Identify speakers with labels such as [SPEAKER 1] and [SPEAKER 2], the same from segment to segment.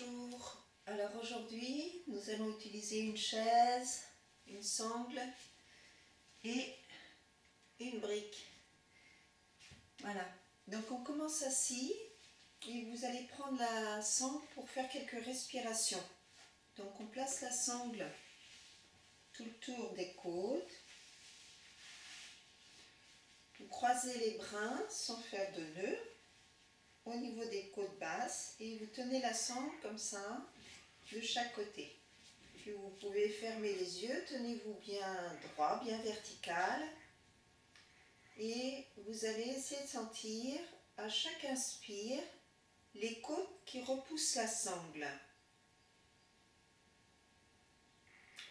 [SPEAKER 1] Bonjour, alors aujourd'hui nous allons utiliser une chaise, une sangle et une brique. Voilà, donc on commence assis et vous allez prendre la sangle pour faire quelques respirations. Donc on place la sangle tout le tour des côtes. Vous croisez les brins sans faire de nœud au niveau des côtes basses et vous tenez la sangle comme ça de chaque côté. Puis vous pouvez fermer les yeux, tenez-vous bien droit, bien vertical et vous allez essayer de sentir à chaque inspire les côtes qui repoussent la sangle.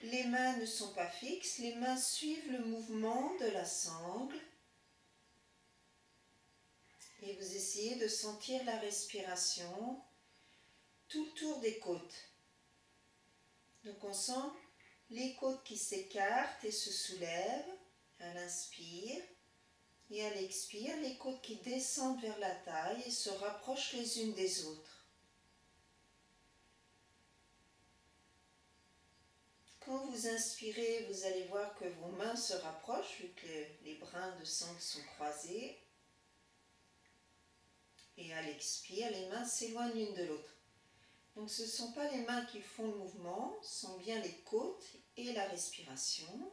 [SPEAKER 1] Les mains ne sont pas fixes, les mains suivent le mouvement de la sangle et vous essayez de sentir la respiration tout autour des côtes. Donc on sent les côtes qui s'écartent et se soulèvent à l'inspire et à l'expire, les côtes qui descendent vers la taille et se rapprochent les unes des autres. Quand vous inspirez, vous allez voir que vos mains se rapprochent vu que les brins de sangle sont croisés. Et à l'expire, les mains s'éloignent l'une de l'autre. Donc ce ne sont pas les mains qui font le mouvement, ce sont bien les côtes et la respiration.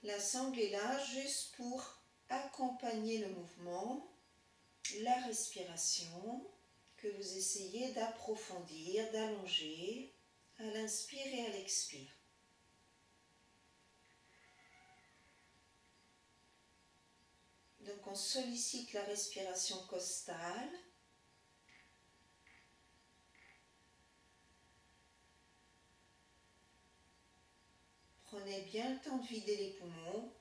[SPEAKER 1] La sangle est là juste pour accompagner le mouvement, la respiration que vous essayez d'approfondir, d'allonger à l'inspire et à l'expire. Donc on sollicite la respiration costale. Prenez bien le temps de vider les poumons.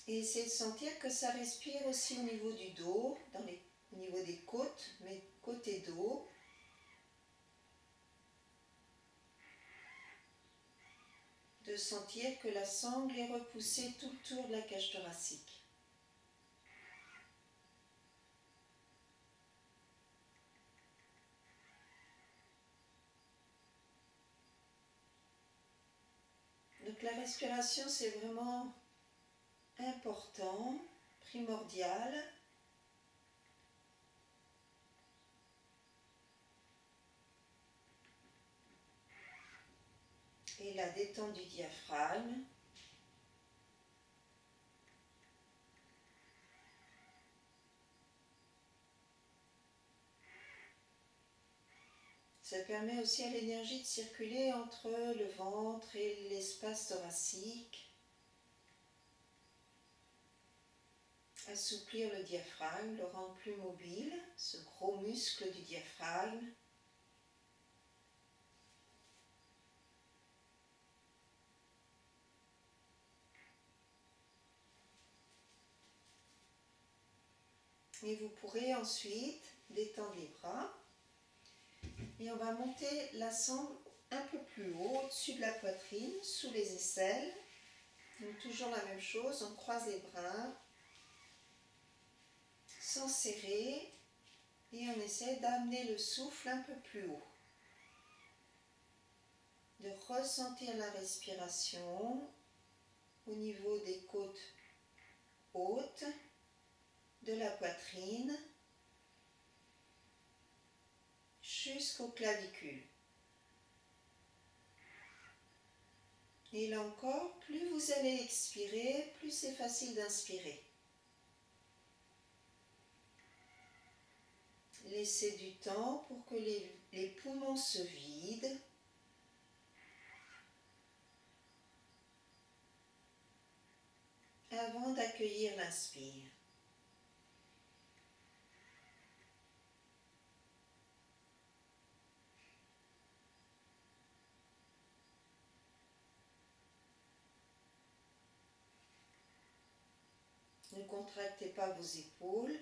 [SPEAKER 1] Et essayez de sentir que ça respire aussi au niveau du dos, au niveau des côtes, mais côté dos. De sentir que la sangle est repoussée tout autour de la cage thoracique. Donc la respiration, c'est vraiment important, primordial. Et la détente du diaphragme. Ça permet aussi à l'énergie de circuler entre le ventre et l'espace thoracique. Assouplir le diaphragme, le rendre plus mobile, ce gros muscle du diaphragme. Et vous pourrez ensuite détendre les bras. Et on va monter la sangle un peu plus haut, au-dessus de la poitrine, sous les aisselles. Donc toujours la même chose, on croise les bras, sans serrer, et on essaie d'amener le souffle un peu plus haut. De ressentir la respiration au niveau des côtes hautes, de la poitrine, jusqu'aux clavicules. Et là encore, plus vous allez expirer, plus c'est facile d'inspirer. Laissez du temps pour que les poumons se vident. Avant d'accueillir l'inspire. Ne contractez pas vos épaules.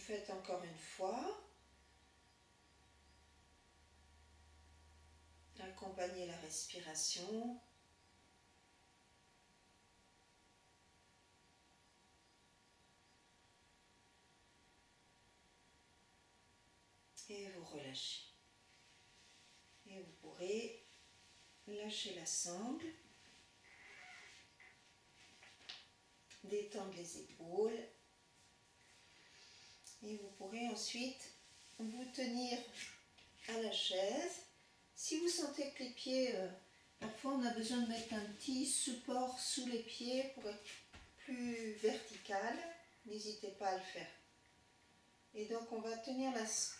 [SPEAKER 1] faites encore une fois. Accompagnez la respiration. Et vous relâchez. Et vous pourrez lâcher la sangle, détendre les épaules. Et vous pourrez ensuite vous tenir à la chaise. Si vous sentez que les pieds, parfois on a besoin de mettre un petit support sous les pieds pour être plus vertical, n'hésitez pas à le faire. Et donc on va tenir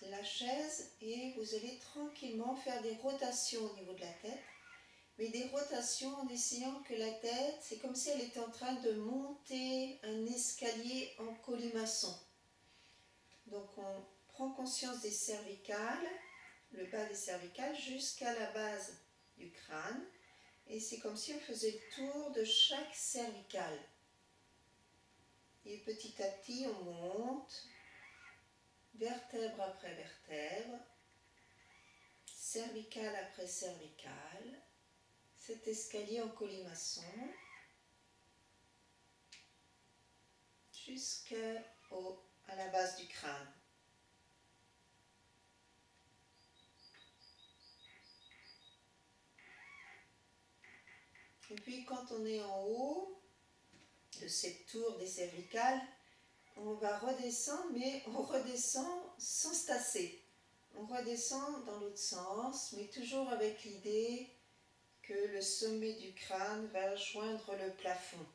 [SPEAKER 1] la chaise et vous allez tranquillement faire des rotations au niveau de la tête, mais des rotations en essayant que la tête, c'est comme si elle était en train de monter un escalier en colimaçon. Donc on prend conscience des cervicales, le bas des cervicales jusqu'à la base du crâne, et c'est comme si on faisait le tour de chaque cervicale. Et petit à petit on monte, vertèbre après vertèbre, cervicale après cervicale, cet escalier en colimaçon, jusqu'à la base du crâne. Et puis quand on est en haut de cette tour des cervicales, on va redescendre, mais on redescend sans se tasser. On redescend dans l'autre sens, mais toujours avec l'idée que le sommet du crâne va joindre le plafond.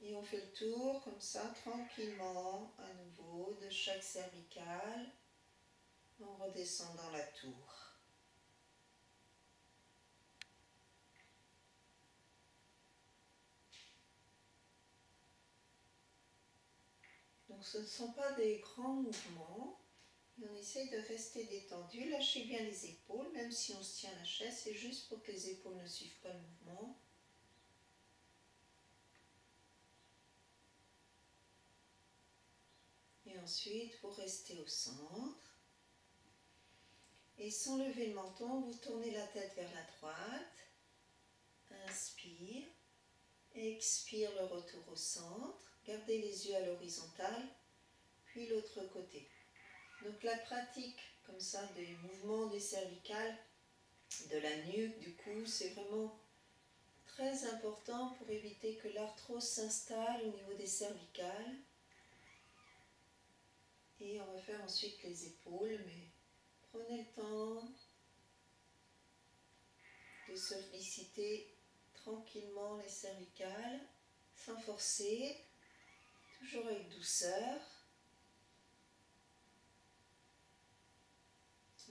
[SPEAKER 1] Et on fait le tour comme ça, tranquillement, à nouveau, de chaque cervicale, en redescendant la tour. Donc ce ne sont pas des grands mouvements, et on essaye de rester détendu. Lâchez bien les épaules, même si on se tient à la chaise, c'est juste pour que les épaules ne suivent pas le mouvement. Et ensuite, vous restez au centre. Et sans lever le menton, vous tournez la tête vers la droite. Inspire. Expire le retour au centre. Gardez les yeux à l'horizontale. Puis l'autre côté. Donc la pratique comme ça des mouvements des cervicales, de la nuque, du cou, c'est vraiment très important pour éviter que l'arthrose s'installe au niveau des cervicales. Et on va faire ensuite les épaules, mais prenez le temps de solliciter tranquillement les cervicales, sans forcer, toujours avec douceur.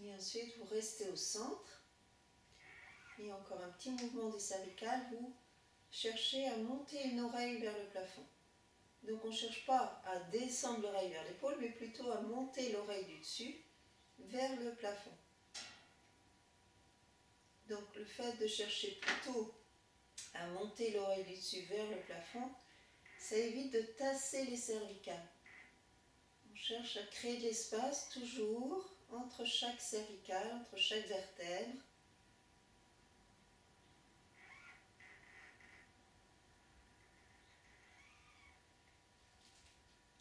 [SPEAKER 1] Et ensuite, vous restez au centre. Et encore un petit mouvement des cervicales, vous cherchez à monter une oreille vers le plafond. Donc on ne cherche pas à descendre l'oreille vers l'épaule, mais plutôt à monter l'oreille du dessus vers le plafond. Donc le fait de chercher plutôt à monter l'oreille du dessus vers le plafond, ça évite de tasser les cervicales. On cherche à créer de l'espace toujours entre chaque cervicale, entre chaque vertèbre.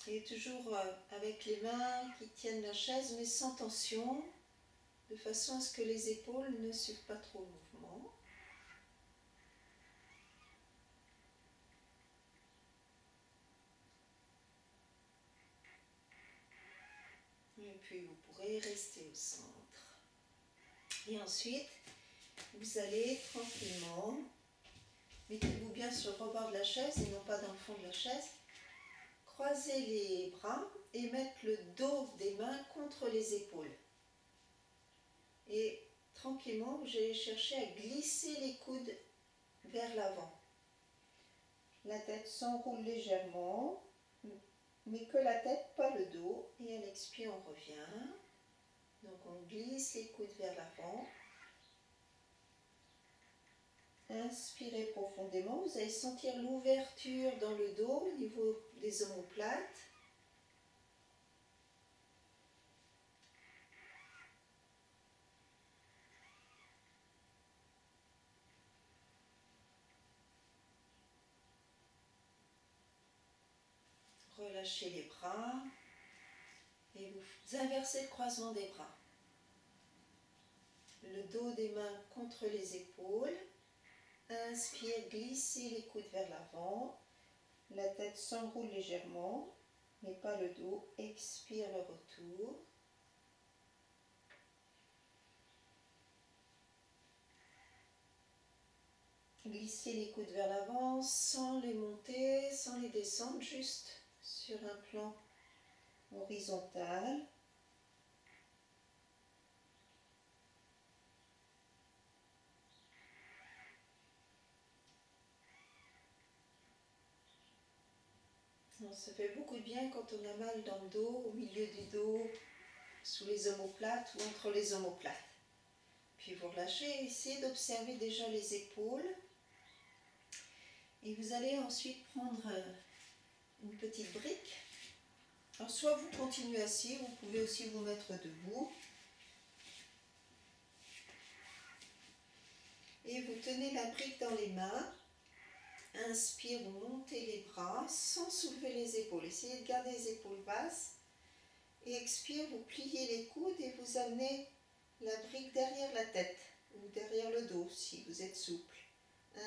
[SPEAKER 1] Et toujours avec les mains qui tiennent la chaise, mais sans tension, de façon à ce que les épaules ne suivent pas trop le mouvement. Et puis vous pourrez rester au centre. Et ensuite, vous allez tranquillement, mettez-vous bien sur le rebord de la chaise et non pas dans le fond de la chaise, croiser les bras et mettre le dos des mains contre les épaules. Et tranquillement, vous allez chercher à glisser les coudes vers l'avant. La tête s'enroule légèrement, mais que la tête, pas le dos. Et à l'expire, on revient. Donc on glisse les coudes vers l'avant. Inspirez profondément. Vous allez sentir l'ouverture dans le dos au niveau des omoplates. lâchez les bras et vous inversez le croisement des bras. Le dos des mains contre les épaules. Inspire, glissez les coudes vers l'avant. La tête s'enroule légèrement, mais pas le dos. Expire le retour. Glissez les coudes vers l'avant sans les monter, sans les descendre, juste sur un plan horizontal. Ça fait beaucoup de bien quand on a mal dans le dos, au milieu du dos, sous les omoplates ou entre les omoplates. Puis vous relâchez, essayez d'observer déjà les épaules. Et vous allez ensuite prendre une petite brique. Alors soit vous continuez assis, vous pouvez aussi vous mettre debout. Et vous tenez la brique dans les mains. Inspire, vous montez les bras sans soulever les épaules. Essayez de garder les épaules basses. Et expire, vous pliez les coudes et vous amenez la brique derrière la tête ou derrière le dos si vous êtes souple.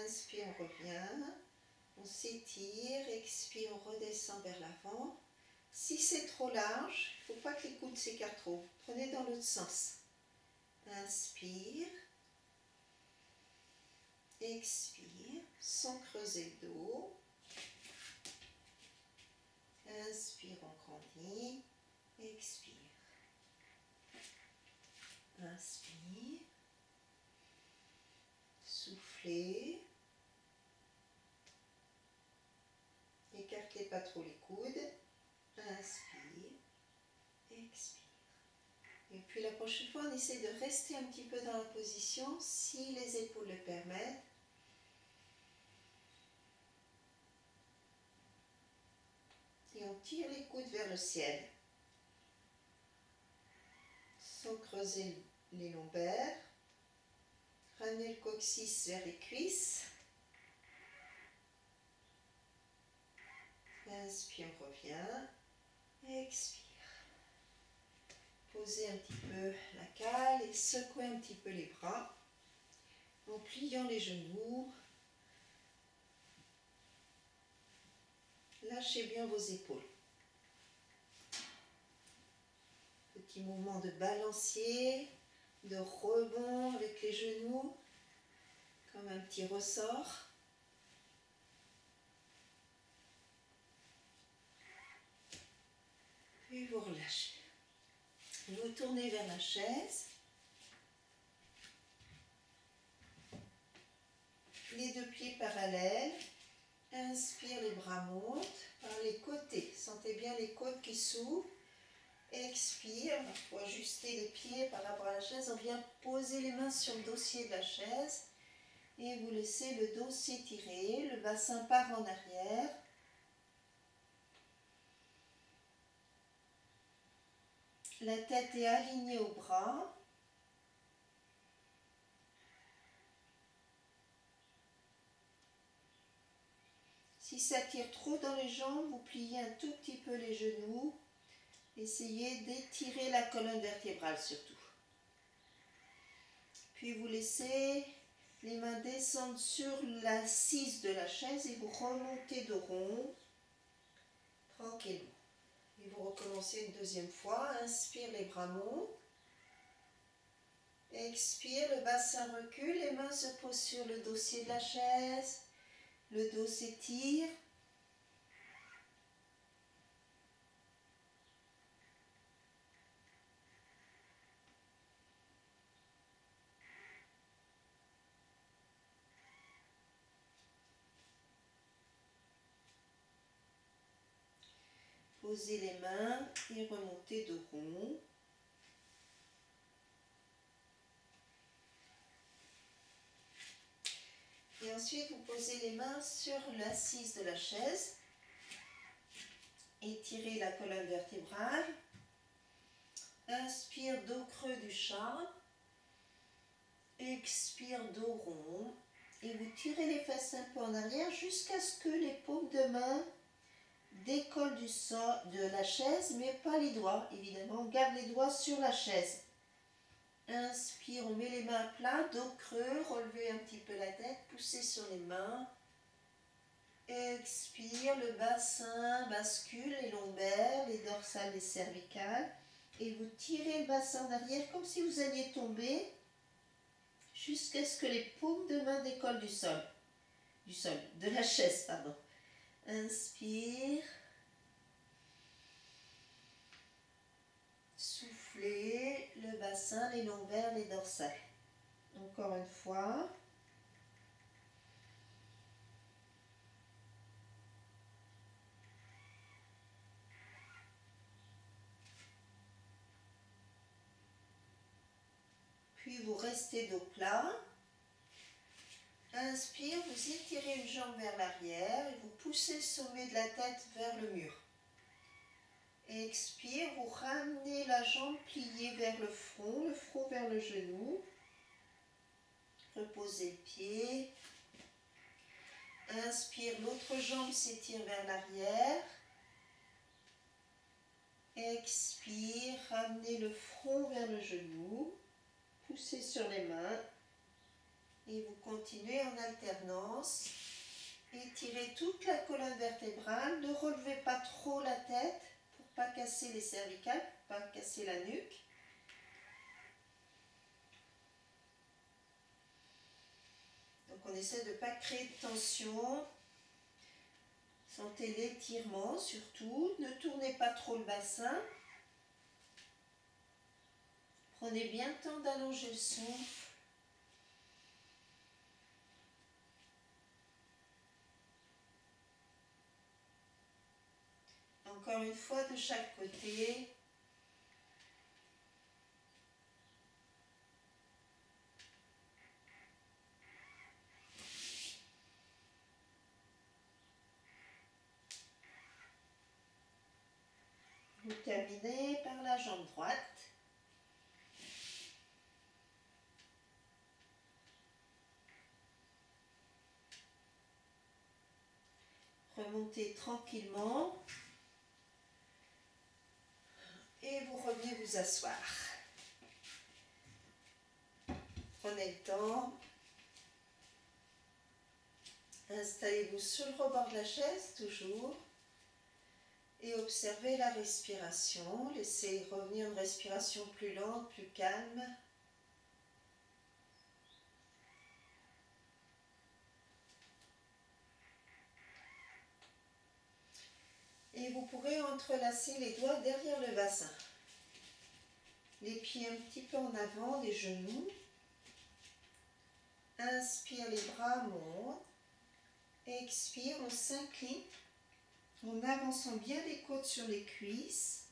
[SPEAKER 1] Inspire, on revient. On s'étire, expire, on redescend vers l'avant. Si c'est trop large, il ne faut pas que les coudes s'écartent trop. Prenez dans l'autre sens. Inspire. Expire, sans creuser le dos. Inspire, on grandit. Expire. Inspire. Soufflez. Écartez pas trop les coudes. Inspire. Expire. Et puis la prochaine fois, on essaie de rester un petit peu dans la position si les épaules le permettent. Et on tire les coudes vers le ciel. Sans creuser les lombaires. Ramenez le coccyx vers les cuisses. Inspire, on revient. Expire. Posez un petit peu la cale et secouez un petit peu les bras en pliant les genoux. Lâchez bien vos épaules. Petit mouvement de balancier, de rebond avec les genoux, comme un petit ressort. Puis vous relâchez. Vous tournez vers la chaise. Les deux pieds parallèles. Inspire, les bras montent par les côtés. Sentez bien les côtes qui s'ouvrent. Expire, il faut ajuster les pieds par rapport à la chaise. On vient poser les mains sur le dossier de la chaise. Et vous laissez le dos s'étirer. Le bassin part en arrière. La tête est alignée au bras. Si ça tire trop dans les jambes, vous pliez un tout petit peu les genoux. Essayez d'étirer la colonne vertébrale surtout. Puis vous laissez les mains descendre sur l'assise de la chaise et vous remontez de rond, tranquillement. Et vous recommencez une deuxième fois. Inspire, les bras montent. Expire, le bassin recule, les mains se posent sur le dossier de la chaise. Le dos s'étire. Posez les mains et remontez de rond. Et ensuite, vous posez les mains sur l'assise de la chaise. Étirez la colonne vertébrale. Inspire, dos creux du chat. Expire, dos rond. Et vous tirez les fesses un peu en arrière jusqu'à ce que les paumes de main décolle du sol, de la chaise, mais pas les doigts, évidemment. On garde les doigts sur la chaise. Inspire, on met les mains à plat, dos creux, relevez un petit peu la tête, poussez sur les mains. Expire, le bassin bascule, les lombaires, les dorsales, les cervicales. Et vous tirez le bassin d'arrière comme si vous alliez tomber jusqu'à ce que les paumes de main décollent du sol, de la chaise, pardon. Inspire. Soufflez le bassin, les lombaires, les dorsales. Encore une fois. Puis vous restez dos plat. Inspire, vous étirez une jambe vers l'arrière et vous poussez le sommet de la tête vers le mur. Expire, vous ramenez la jambe pliée vers le front vers le genou. Reposez le pied. Inspire, l'autre jambe s'étire vers l'arrière. Expire, ramenez le front vers le genou. Poussez sur les mains. Et vous continuez en alternance. Étirez toute la colonne vertébrale. Ne relevez pas trop la tête pour ne pas casser les cervicales, pour ne pas casser la nuque. Donc on essaie de ne pas créer de tension. Sentez l'étirement surtout. Ne tournez pas trop le bassin. Prenez bien le temps d'allonger le souffle. Encore une fois de chaque côté. Vous terminez par la jambe droite. Remontez tranquillement. Et vous revenez vous asseoir. Prenez le temps. Installez-vous sur le rebord de la chaise, toujours. Et observez la respiration. Laissez revenir une respiration plus lente, plus calme. Et vous pourrez entrelacer les doigts derrière le bassin. Les pieds un petit peu en avant, les genoux. Inspire, les bras montent. Expire, on s'incline en avançant bien les côtes sur les cuisses.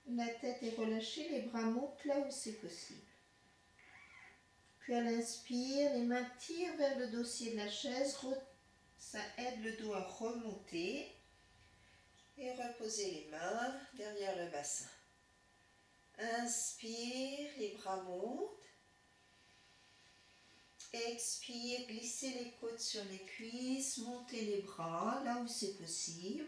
[SPEAKER 1] La tête est relâchée, les bras montent là où c'est possible. Puis à l'inspire, les mains tirent vers le dossier de la chaise. Ça aide le dos à remonter. Et reposez les mains derrière le bassin. Inspire, les bras montent. Expire, glissez les côtes sur les cuisses, montez les bras là où c'est possible.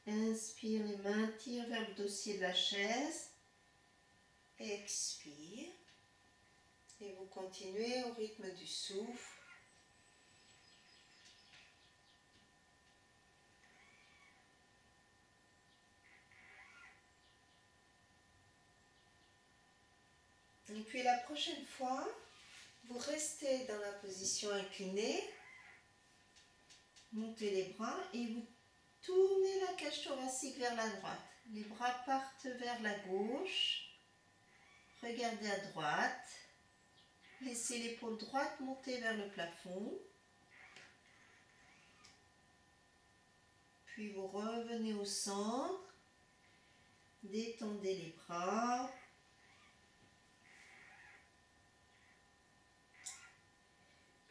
[SPEAKER 1] Inspire, les mains tirent vers le dossier de la chaise. Expire. Et vous continuez au rythme du souffle. Et puis la prochaine fois, vous restez dans la position inclinée, montez les bras et vous tournez la cage thoracique vers la droite. Les bras partent vers la gauche, regardez à droite, laissez l'épaule droite monter vers le plafond, puis vous revenez au centre, détendez les bras.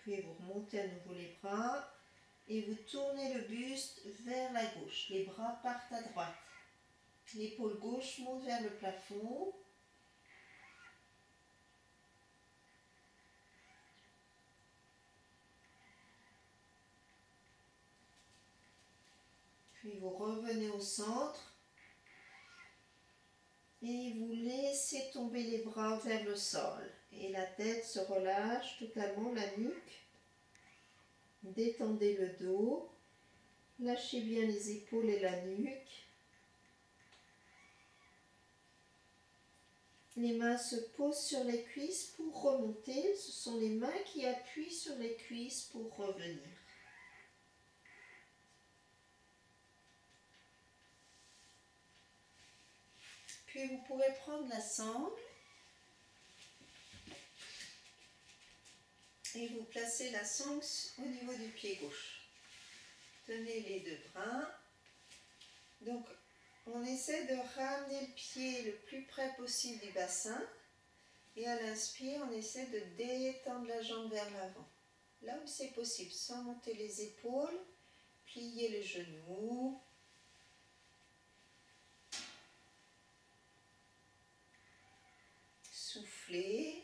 [SPEAKER 1] Puis vous remontez à nouveau les bras et vous tournez le buste vers la gauche. Les bras partent à droite. L'épaule gauche monte vers le plafond. Puis vous revenez au centre et vous laissez tomber les bras vers le sol. Et la tête se relâche totalement, la nuque. Détendez le dos. Lâchez bien les épaules et la nuque. Les mains se posent sur les cuisses pour remonter. Ce sont les mains qui appuient sur les cuisses pour revenir. Puis vous pourrez prendre la sangle et vous placez la sangle au niveau du pied gauche. Tenez les deux bras. Donc on essaie de ramener le pied le plus près possible du bassin. Et à l'inspire, on essaie de détendre la jambe vers l'avant. Là où c'est possible, sans monter les épaules, pliez les genoux. Soufflez.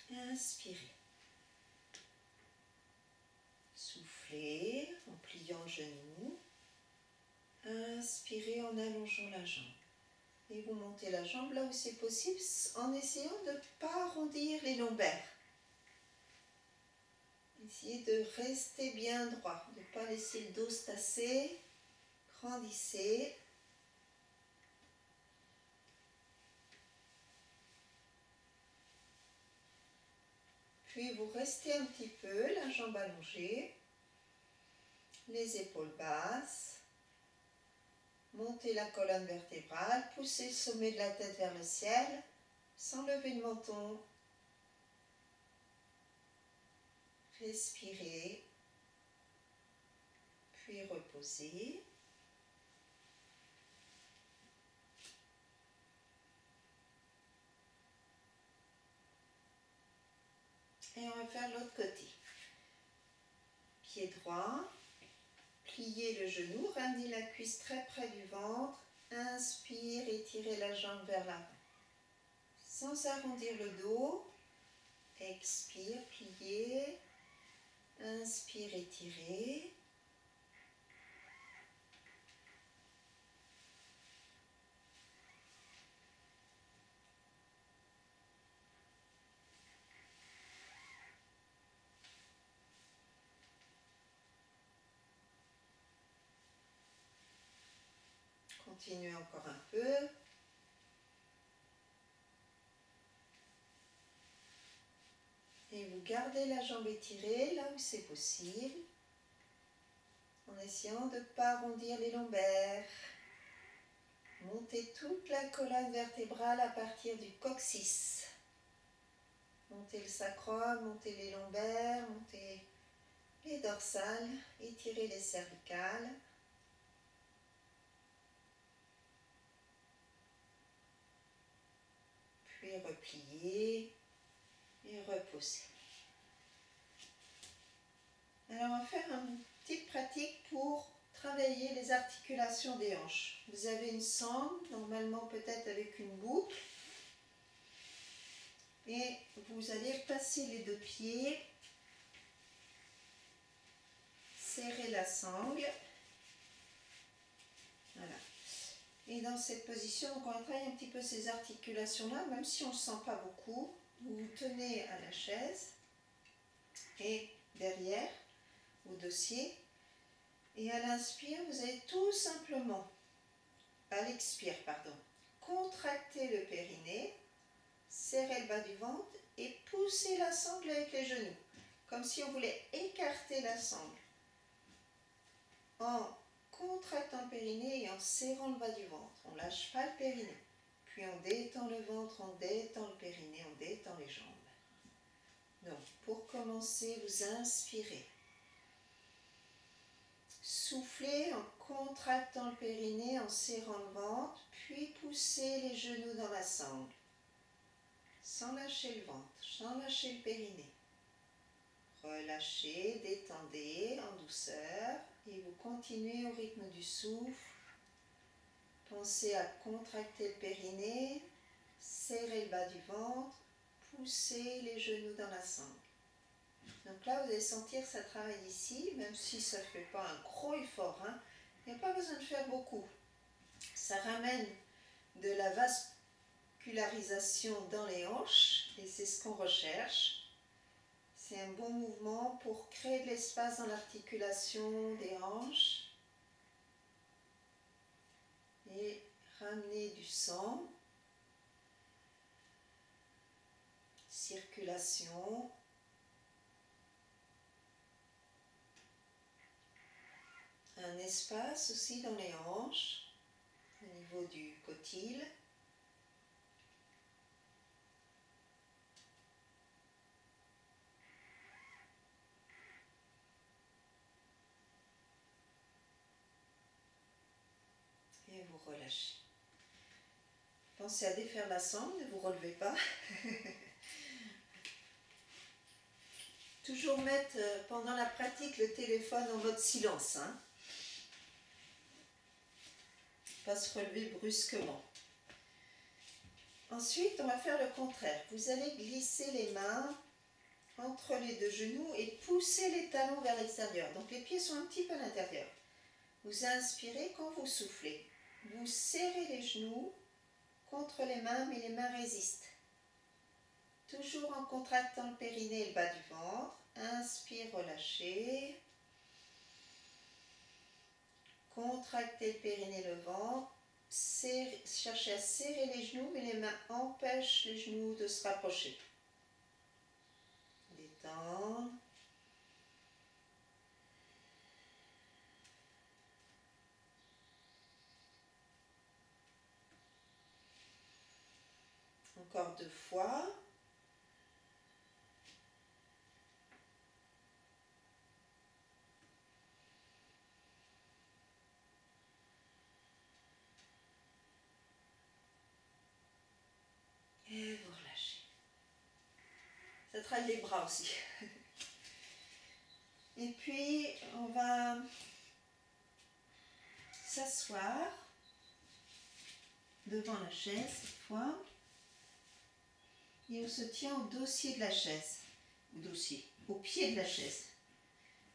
[SPEAKER 1] Inspirez. Soufflez en pliant le genou. Inspirez en allongeant la jambe. Et vous montez la jambe là où c'est possible en essayant de ne pas arrondir les lombaires. Essayez de rester bien droit, de ne pas laisser le dos se tasser. Grandissez. Puis vous restez un petit peu, la jambe allongée, les épaules basses. Montez la colonne vertébrale, poussez le sommet de la tête vers le ciel, sans lever le menton. Respirez, puis reposez. Et on va faire l'autre côté. Pied droit, pliez le genou, ramenez la cuisse très près du ventre. Inspire, étirez la jambe vers l'avant. Sans arrondir le dos. Expire, pliez. Inspire, étirez. Continuez encore un peu. Et vous gardez la jambe étirée là où c'est possible, en essayant de ne pas arrondir les lombaires. Montez toute la colonne vertébrale à partir du coccyx. Montez le sacrum, montez les lombaires, montez les dorsales, étirez les cervicales. Puis repliez et reposez. Alors on va faire une petite pratique pour travailler les articulations des hanches. Vous avez une sangle, normalement peut-être avec une boucle. Et vous allez passer les deux pieds, serrer la sangle. Voilà. Et dans cette position, donc on travaille un petit peu ces articulations-là, même si on ne sent pas beaucoup. Vous vous tenez à la chaise et derrière, au dossier. Et à l'inspire, vous allez tout simplement, à l'expire, pardon, contracter le périnée, serrer le bas du ventre et pousser la sangle avec les genoux, comme si on voulait écarter la sangle. En contractant le périnée et en serrant le bas du ventre. On ne lâche pas le périnée. Puis on détend le ventre, on détend le périnée, on détend les jambes. Donc, pour commencer, vous inspirez. Soufflez en contractant le périnée, en serrant le ventre, puis poussez les genoux dans la sangle. Sans lâcher le ventre, sans lâcher le périnée. Relâchez, détendez en douceur et vous continuez au rythme du souffle. Pensez à contracter le périnée, serrer le bas du ventre, pousser les genoux dans la sangle. Donc là, vous allez sentir que ça travaille ici, même si ça ne fait pas un gros effort, hein, Il n'y a pas besoin de faire beaucoup. Ça ramène de la vascularisation dans les hanches et c'est ce qu'on recherche. C'est un bon mouvement pour créer de l'espace dans l'articulation des hanches et ramener du sang, circulation. Un espace aussi dans les hanches, au niveau du cotyle. Et vous relâchez. Pensez à défaire la sangle, ne vous relevez pas. Toujours mettre pendant la pratique le téléphone en mode silence. Hein. Pas se relever brusquement. Ensuite, on va faire le contraire. Vous allez glisser les mains entre les deux genoux et pousser les talons vers l'extérieur. Donc les pieds sont un petit peu à l'intérieur. Vous inspirez quand vous soufflez. Vous serrez les genoux contre les mains, mais les mains résistent. Toujours en contractant le périnée et le bas du ventre. Inspire, relâchez. Contractez le périnée, le ventre. Cherchez à serrer les genoux, mais les mains empêchent les genoux de se rapprocher. Détendre. Encore 2 fois. Et vous relâchez. Ça travaille les bras aussi. Et puis, on va s'asseoir devant la chaise cette fois. Et on se tient au dossier de la chaise. Au pied de la chaise.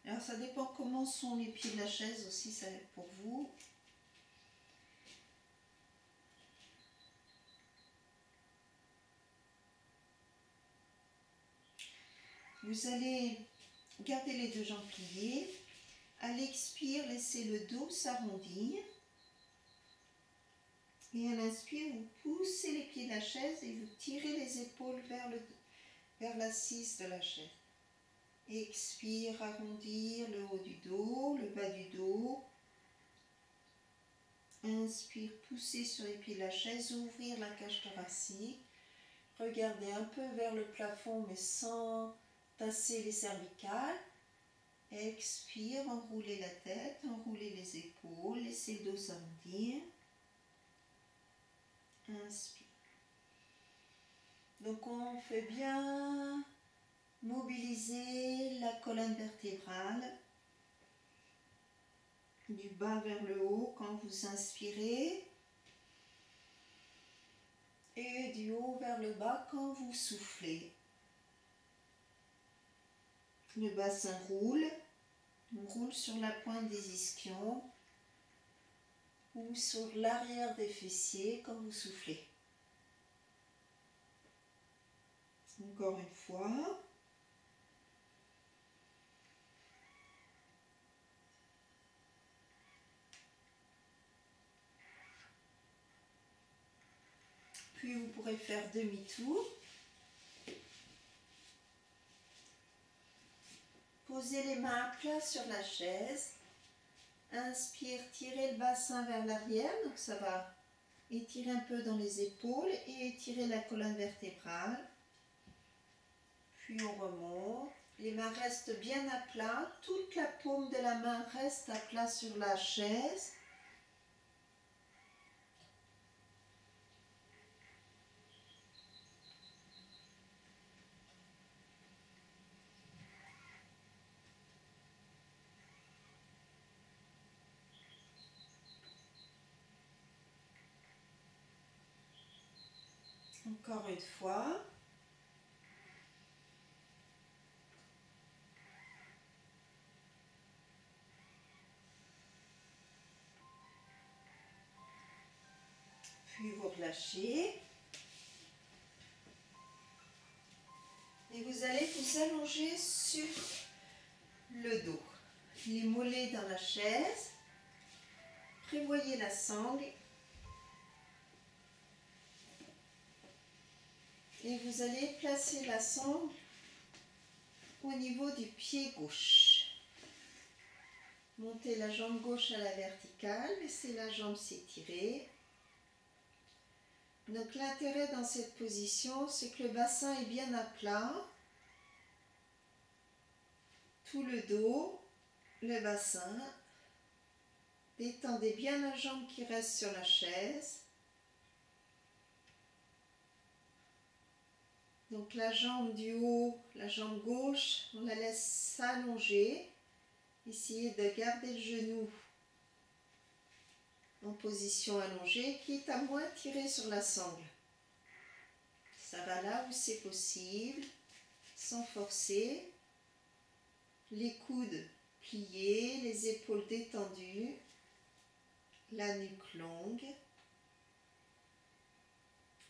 [SPEAKER 1] Alors ça dépend comment sont les pieds de la chaise aussi, ça va être pour vous. Vous allez garder les 2 jambes pliées. À l'expire, laissez le dos s'arrondir. Et à l'inspire, vous poussez les pieds de la chaise et vous tirez les épaules vers l'assise de la chaise. Expire, arrondir le haut du dos, le bas du dos. Inspire, pousser sur les pieds de la chaise, ouvrir la cage thoracique. Regardez un peu vers le plafond mais sans tasser les cervicales. Expire, enroulez la tête, enroulez les épaules, laissez le dos s'arrondir. Inspire. Donc on fait bien mobiliser la colonne vertébrale du bas vers le haut quand vous inspirez et du haut vers le bas quand vous soufflez. Le bassin roule, on roule sur la pointe des ischions ou sur l'arrière des fessiers quand vous soufflez. Encore une fois. Puis vous pourrez faire demi-tour. Posez les mains à plat sur la chaise. Inspire, tirez le bassin vers l'arrière, donc ça va étirer un peu dans les épaules et étirer la colonne vertébrale. Puis on remonte. Les mains restent bien à plat. Toute la paume de la main reste à plat sur la chaise. Encore une fois. relâcher. Et vous allez vous allonger sur le dos. Les mollets dans la chaise. Prévoyez la sangle. Et vous allez placer la sangle au niveau du pied gauche. Montez la jambe gauche à la verticale, laissez la jambe s'étirer. Donc l'intérêt dans cette position, c'est que le bassin est bien à plat. Tout le dos, le bassin. Détendez bien la jambe qui reste sur la chaise. Donc la jambe du haut, la jambe gauche, on la laisse s'allonger. Essayez de garder le genou en position allongée, quitte à moins tirer sur la sangle. Ça va là où c'est possible, sans forcer. Les coudes pliés, les épaules détendues, la nuque longue.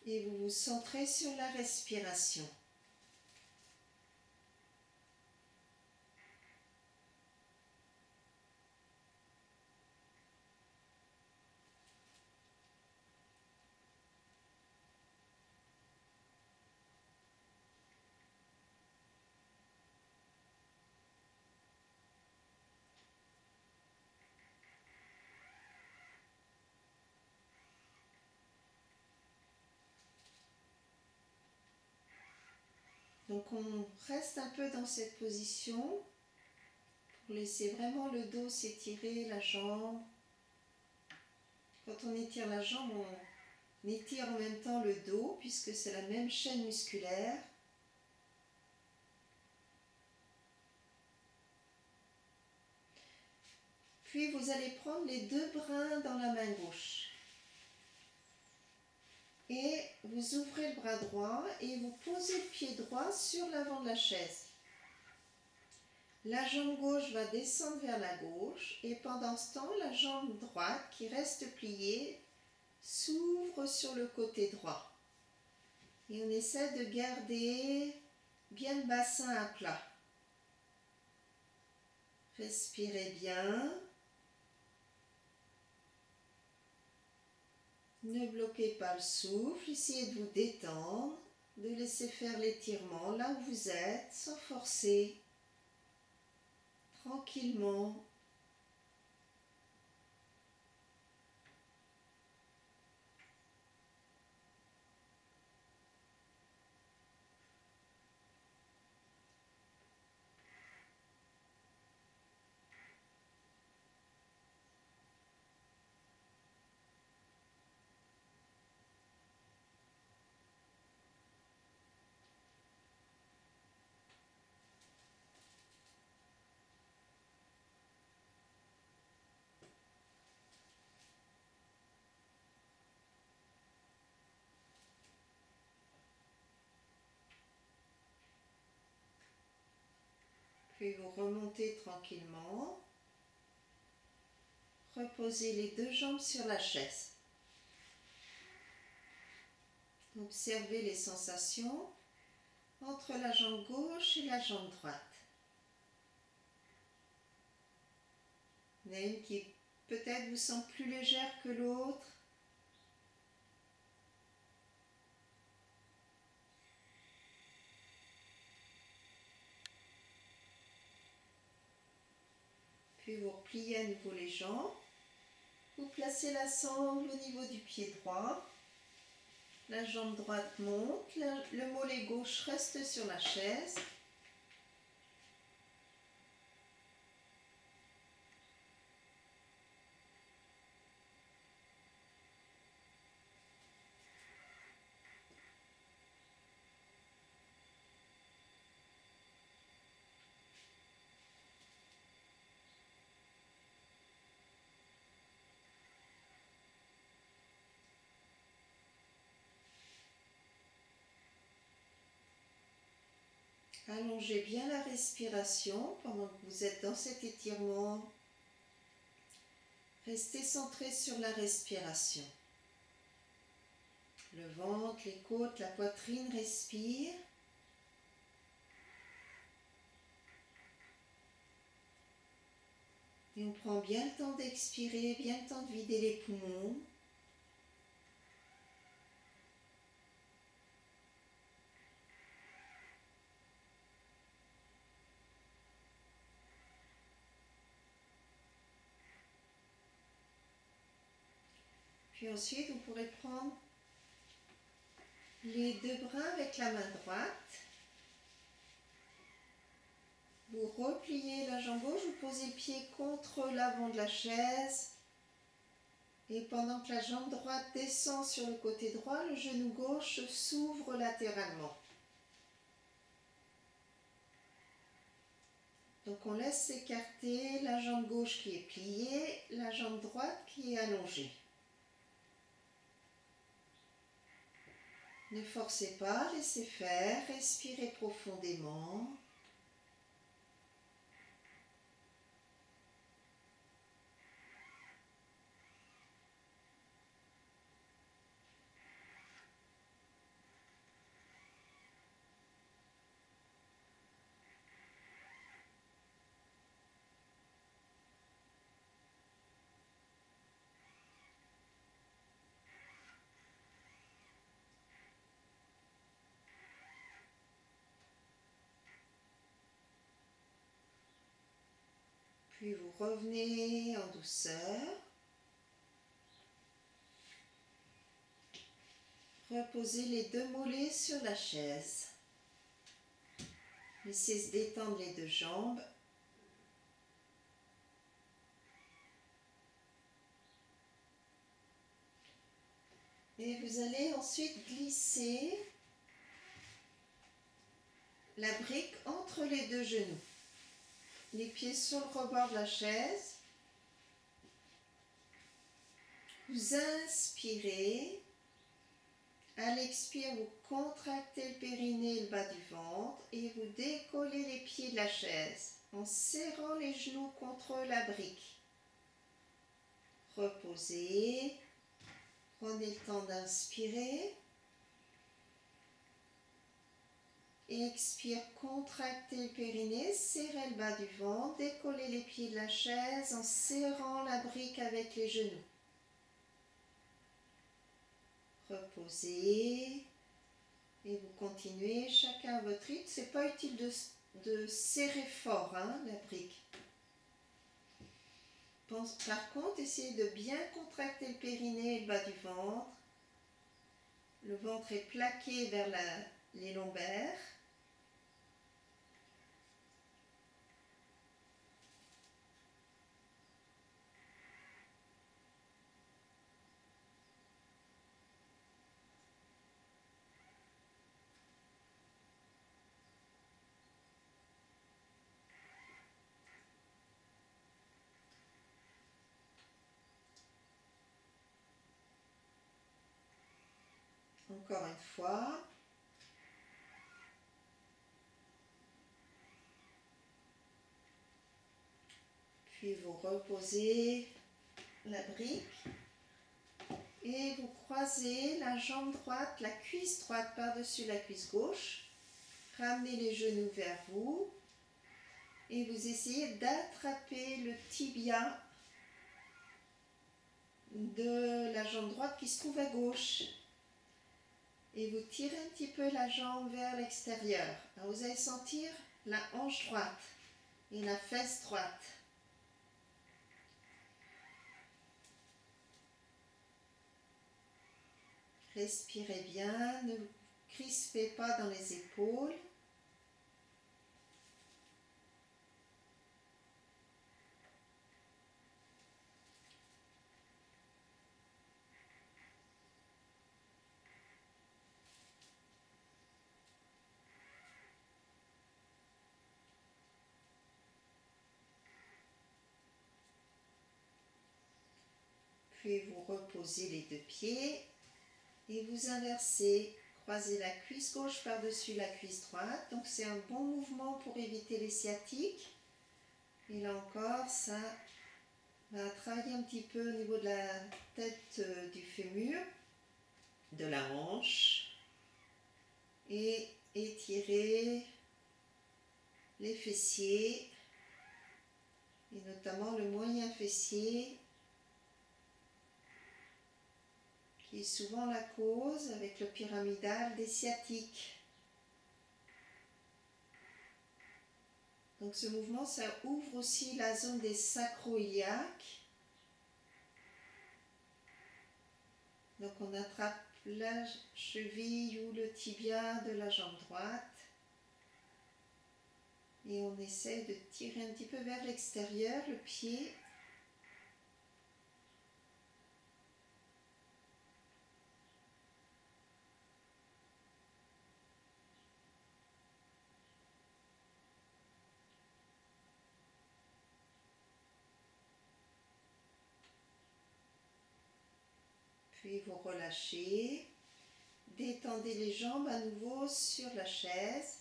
[SPEAKER 1] Et vous vous centrez sur la respiration. Donc on reste un peu dans cette position pour laisser vraiment le dos s'étirer, la jambe. Quand on étire la jambe, on étire en même temps le dos puisque c'est la même chaîne musculaire. Puis vous allez prendre les deux brins dans la main gauche. Et vous ouvrez le bras droit et vous posez le pied droit sur l'avant de la chaise. La jambe gauche va descendre vers la gauche et pendant ce temps, la jambe droite qui reste pliée s'ouvre sur le côté droit. Et on essaie de garder bien le bassin à plat. Respirez bien. Ne bloquez pas le souffle, essayez de vous détendre, de laisser faire l'étirement là où vous êtes, sans forcer, tranquillement. Puis vous remontez tranquillement. Reposez les deux jambes sur la chaise. Observez les sensations entre la jambe gauche et la jambe droite. Il y en a une qui peut-être vous semble plus légère que l'autre. Puis vous repliez à nouveau les jambes. Vous placez la sangle au niveau du pied droit. La jambe droite monte, le mollet gauche reste sur la chaise. Allongez bien la respiration pendant que vous êtes dans cet étirement. Restez centré sur la respiration. Le ventre, les côtes, la poitrine, respire. Et on prend bien le temps d'expirer, bien le temps de vider les poumons. Puis ensuite, vous pourrez prendre les deux bras avec la main droite. Vous repliez la jambe gauche, vous posez le pied contre l'avant de la chaise. Et pendant que la jambe droite descend sur le côté droit, le genou gauche s'ouvre latéralement. Donc on laisse s'écarter la jambe gauche qui est pliée, la jambe droite qui est allongée. Ne forcez pas, laissez faire, respirez profondément. Puis vous revenez en douceur. Reposez les deux mollets sur la chaise. Laissez se détendre les deux jambes. Et vous allez ensuite glisser la brique entre les deux genoux. Les pieds sur le rebord de la chaise. Vous inspirez. À l'expire, vous contractez le périnée et le bas du ventre et vous décollez les pieds de la chaise en serrant les genoux contre la brique. Reposez. Prenez le temps d'inspirer. Expire, contractez le périnée, serrez le bas du ventre, décollez les pieds de la chaise en serrant la brique avec les genoux. Reposez et vous continuez chacun à votre rythme. C'est pas utile de serrer fort la brique. Par contre, essayez de bien contracter le périnée et le bas du ventre. Le ventre est plaqué vers les lombaires. Encore une fois. Puis vous reposez la brique et vous croisez la jambe droite, la cuisse droite par-dessus la cuisse gauche. Ramenez les genoux vers vous et vous essayez d'attraper le tibia de la jambe droite qui se trouve à gauche. Et vous tirez un petit peu la jambe vers l'extérieur. Alors vous allez sentir la hanche droite et la fesse droite. Respirez bien, ne vous crispez pas dans les épaules. Puis vous reposez les deux pieds et vous inversez. Croisez la cuisse gauche par-dessus la cuisse droite. Donc c'est un bon mouvement pour éviter les sciatiques. Et là encore, ça va travailler un petit peu au niveau de la tête du fémur. de la hanche et étirez les fessiers et notamment le moyen fessier qui est souvent la cause avec le pyramidal des sciatiques. Donc ce mouvement, ça ouvre aussi la zone des sacro-iliaques. Donc on attrape la cheville ou le tibia de la jambe droite et on essaie de tirer un petit peu vers l'extérieur le pied. Puis vous relâchez, détendez les jambes à nouveau sur la chaise.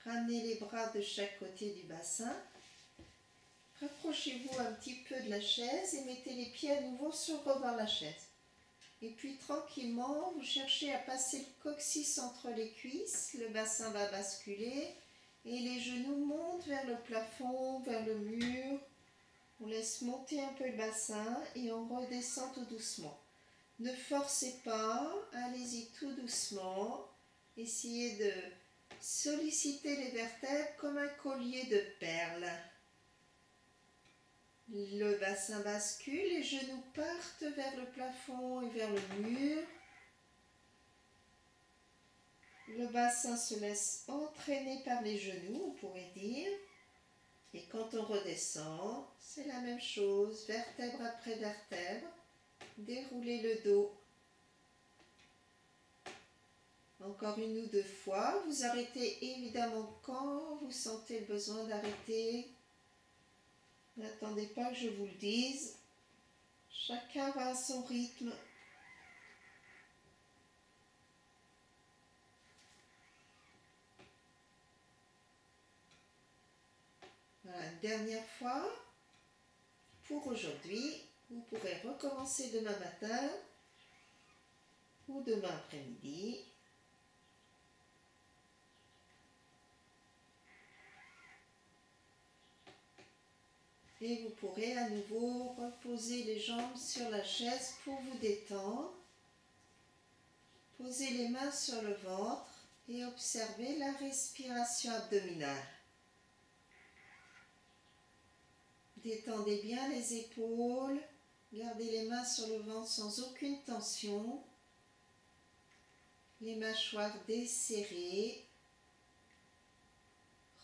[SPEAKER 1] Ramenez les bras de chaque côté du bassin. Rapprochez-vous un petit peu de la chaise et mettez les pieds à nouveau sur le rebord de la chaise. Et puis tranquillement, vous cherchez à passer le coccyx entre les cuisses, le bassin va basculer et les genoux montent vers le plafond, vers le mur. On laisse monter un peu le bassin et on redescend tout doucement. Ne forcez pas, allez-y tout doucement. Essayez de solliciter les vertèbres comme un collier de perles. Le bassin bascule, les genoux partent vers le plafond et vers le mur. Le bassin se laisse entraîner par les genoux, on pourrait dire. Et quand on redescend, c'est la même chose, vertèbre après vertèbre. Déroulez le dos. Encore une ou deux fois. Vous arrêtez évidemment quand vous sentez le besoin d'arrêter. N'attendez pas que je vous le dise. Chacun va à son rythme. Voilà, une dernière fois. Pour aujourd'hui, vous pourrez recommencer demain matin ou demain après-midi. Et vous pourrez à nouveau reposer les jambes sur la chaise pour vous détendre. Posez les mains sur le ventre et observez la respiration abdominale. Détendez bien les épaules, gardez les mains sur le ventre sans aucune tension. Les mâchoires desserrées.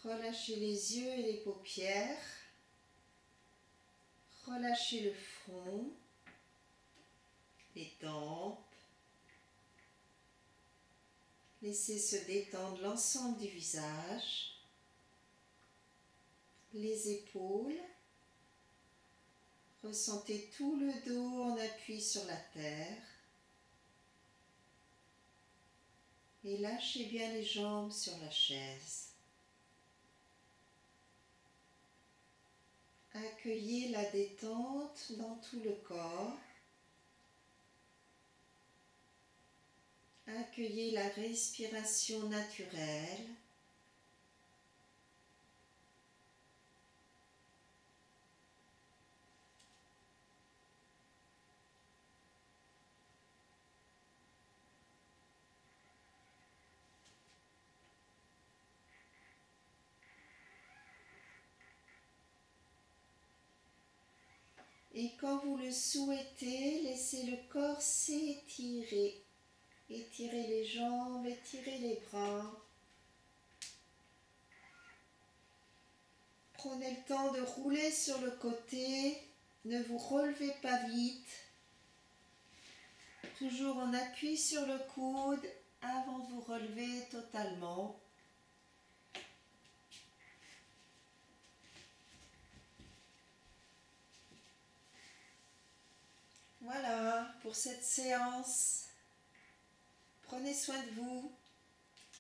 [SPEAKER 1] Relâchez les yeux et les paupières. Relâchez le front, les tempes. Laissez se détendre l'ensemble du visage, les épaules. Ressentez tout le dos en appui sur la terre. Et lâchez bien les jambes sur la chaise. Accueillez la détente dans tout le corps. Accueillez la respiration naturelle. Et quand vous le souhaitez, laissez le corps s'étirer. Étirez les jambes, étirez les bras. Prenez le temps de rouler sur le côté. Ne vous relevez pas vite. Toujours en appui sur le coude avant de vous relever totalement. Voilà pour cette séance. Prenez soin de vous.